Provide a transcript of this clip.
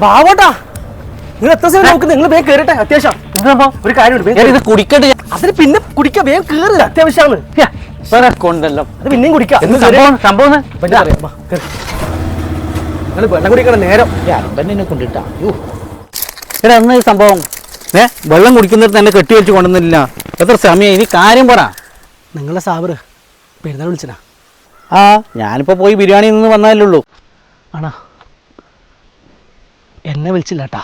ബാവോട്ടാ നിങ്ങൾ എത്ര സമയം നോക്കുന്നത്? നിങ്ങൾ വേഗം കയറട്ടെ, അത്യാവശ്യം ഒരു കാര്യമുണ്ട്. കുടിക്കട്ടെ, അതിന് പിന്നെ കുടിക്കാം, വേഗം കയറുക, അത്യാവശ്യമാണ്. കൊണ്ടല്ലോ അത് പിന്നെയും കുടിക്കാം. സംഭവം നിങ്ങൾ വെള്ളം കുടിക്കണം നേരം. എന്നെ കൊണ്ടിട്ടാ എടാ അന്ന് സംഭവം വെള്ളം കുടിക്കുന്നിടത്ത് എന്നെ കെട്ടി വെച്ച് കൊണ്ടുവന്നില്ല. എത്ര സമയം? ഇനി കാര്യം പറ. നിങ്ങളെ സാബറ് പെരുന്നാൾ വിളിച്ചനാ? ആ ഞാനിപ്പോ പോയി ബിരിയാണി നിന്ന് വന്നാലേ ഉള്ളൂ. ആണോ? എന്നെ വിളിച്ചില്ല കേട്ടാ.